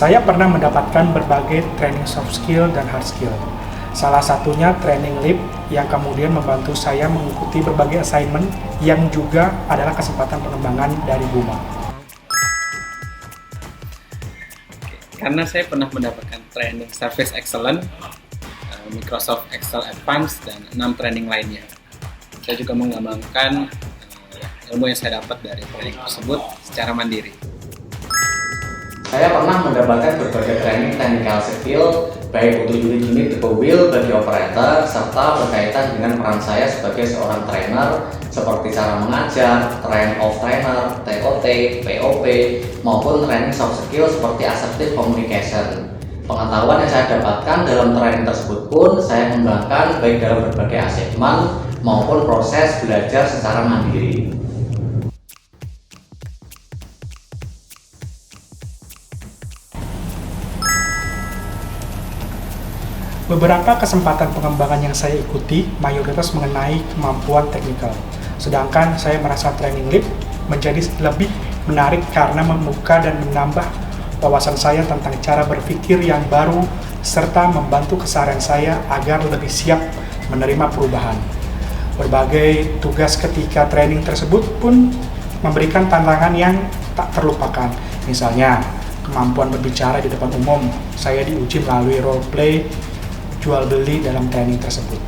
Saya pernah mendapatkan berbagai training soft skill dan hard skill. Salah satunya training leap yang kemudian membantu saya mengikuti berbagai assignment yang juga adalah kesempatan pengembangan dari Buma. Karena saya pernah mendapatkan training Service Excellence, Microsoft Excel Advanced, dan 6 training lainnya. Saya juga mengembangkan ilmu yang saya dapat dari training tersebut secara mandiri. Saya pernah mendapatkan berbagai training technical skill, baik untuk unit-unit tipe wheel bagi operator, serta berkaitan dengan peran saya sebagai seorang trainer, seperti cara mengajar, train of trainer, TOT, POP, maupun training soft skill seperti assertive communication. Pengetahuan yang saya dapatkan dalam training tersebut pun saya kembangkan baik dalam berbagai assignment maupun proses belajar secara mandiri. Beberapa kesempatan pengembangan yang saya ikuti mayoritas mengenai kemampuan teknikal. Sedangkan saya merasa training leap menjadi lebih menarik karena membuka dan menambah wawasan saya tentang cara berpikir yang baru serta membantu keseharian saya agar lebih siap menerima perubahan. Berbagai tugas ketika training tersebut pun memberikan tantangan yang tak terlupakan. Misalnya, kemampuan berbicara di depan umum. Saya diuji melalui role play jual beli dalam training tersebut.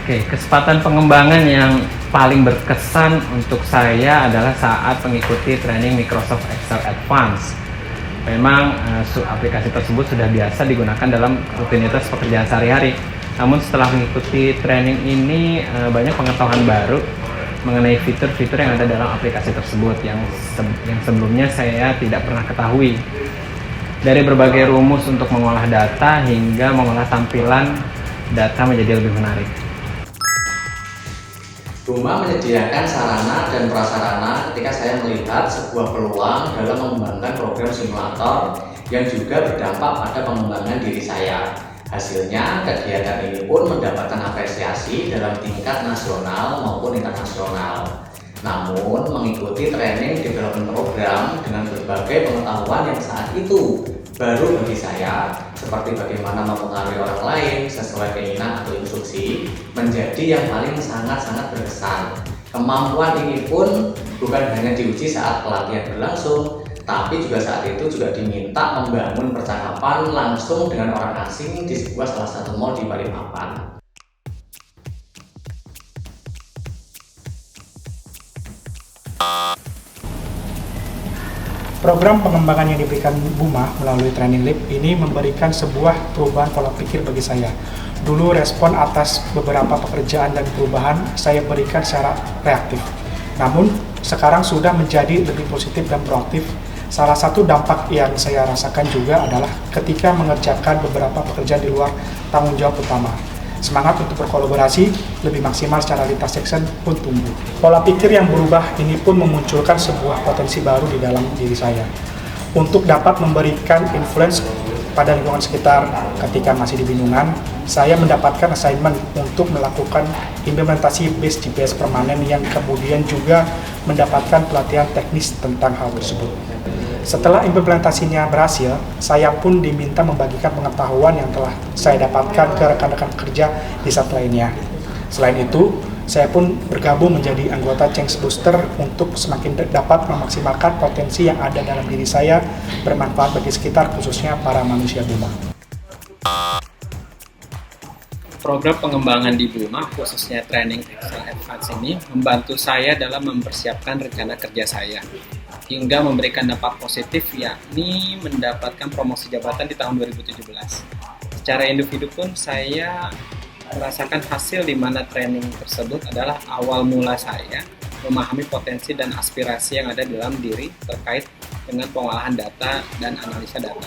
Oke, kesempatan pengembangan yang paling berkesan untuk saya adalah saat mengikuti training Microsoft Excel Advanced. Memang aplikasi tersebut sudah biasa digunakan dalam rutinitas pekerjaan sehari-hari. Namun setelah mengikuti training ini banyak pengetahuan baru mengenai fitur-fitur yang ada dalam aplikasi tersebut yang sebelumnya saya tidak pernah ketahui. Dari berbagai rumus untuk mengolah data hingga mengolah tampilan data menjadi lebih menarik. Buma menyediakan sarana dan prasarana ketika saya melihat sebuah peluang dalam mengembangkan program simulator yang juga berdampak pada pengembangan diri saya. Hasilnya, kegiatan ini pun mendapatkan apresiasi dalam tingkat nasional maupun internasional. Namun, mengikuti training development program dengan berbagai pengetahuan yang saat itu baru bagi saya, seperti bagaimana mempengaruhi orang lain sesuai keinginan atau instruksi, menjadi yang paling sangat-sangat berkesan. Kemampuan ini pun bukan hanya diuji saat pelatihan berlangsung, tapi juga saat itu juga diminta membangun percakapan langsung dengan orang asing di sebuah salah satu mall di Balikpapan. Program pengembangan yang diberikan Buma melalui training leap ini memberikan sebuah perubahan pola pikir bagi saya. Dulu respon atas beberapa pekerjaan dan perubahan saya berikan secara reaktif. Namun sekarang sudah menjadi lebih positif dan proaktif. Salah satu dampak yang saya rasakan juga adalah ketika mengerjakan beberapa pekerjaan di luar tanggung jawab utama. Semangat untuk berkolaborasi lebih maksimal secara lintas section pun tumbuh. Pola pikir yang berubah ini pun memunculkan sebuah potensi baru di dalam diri saya untuk dapat memberikan influence pada lingkungan sekitar. Ketika masih di Binungan, saya mendapatkan assignment untuk melakukan implementasi base GPS permanen yang kemudian juga mendapatkan pelatihan teknis tentang hal tersebut. Setelah implementasinya berhasil, saya pun diminta membagikan pengetahuan yang telah saya dapatkan ke rekan-rekan kerja di saat lainnya. Selain itu, saya pun bergabung menjadi anggota Change Booster untuk semakin dapat memaksimalkan potensi yang ada dalam diri saya bermanfaat bagi sekitar, khususnya para manusia Buma. Program pengembangan di Buma, khususnya training Excel Advanced ini, membantu saya dalam mempersiapkan rencana kerja saya hingga memberikan dampak positif, yakni mendapatkan promosi jabatan di tahun 2017. Secara individu pun saya merasakan hasil di mana training tersebut adalah awal mula saya memahami potensi dan aspirasi yang ada dalam diri terkait dengan pengolahan data dan analisa data.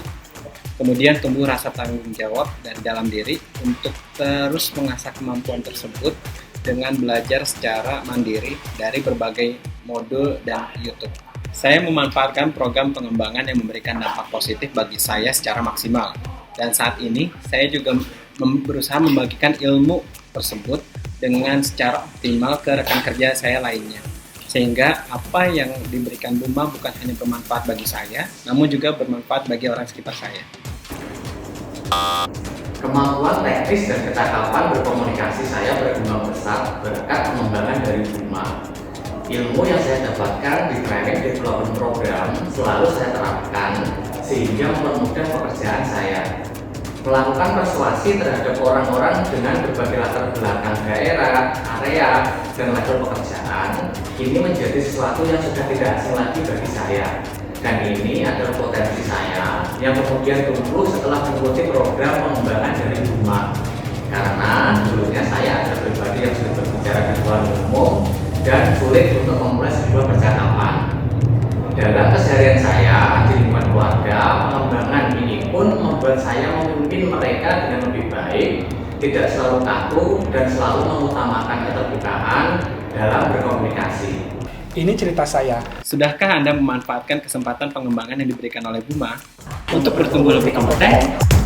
Kemudian tumbuh rasa tanggung jawab dari dalam diri untuk terus mengasah kemampuan tersebut dengan belajar secara mandiri dari berbagai modul dan YouTube. Saya memanfaatkan program pengembangan yang memberikan dampak positif bagi saya secara maksimal. Dan saat ini, saya juga berusaha membagikan ilmu tersebut dengan secara optimal ke rekan kerja saya lainnya. Sehingga apa yang diberikan Buma bukan hanya bermanfaat bagi saya, namun juga bermanfaat bagi orang sekitar saya. Kemampuan teknis dan kecakapan berkomunikasi saya berkembang pesat berkat pengembangan dari Buma. Ilmu yang saya dapatkan di training development program selalu saya terapkan sehingga mempermudah pekerjaan saya. Melakukan persuasi terhadap orang-orang dengan berbagai latar belakang daerah, area, dan level pekerjaan ini menjadi sesuatu yang sudah tidak asing lagi bagi saya. Dan ini adalah potensi saya yang kemudian tumbuh setelah mengikuti program pengembangan dari Buma. Karena dulunya saya adalah pribadi yang sudah berbicara di luar umum dan sulit untuk memulai sebuah percakapan. Dalam keseharian saya di lingkungan keluarga, pengembangan ini pun membuat saya memimpin mereka dengan lebih baik, tidak selalu kaku dan selalu mengutamakan keterbukaan dalam berkomunikasi. Ini cerita saya. Sudahkah Anda memanfaatkan kesempatan pengembangan yang diberikan oleh Buma untuk bertumbuh lebih kompeten?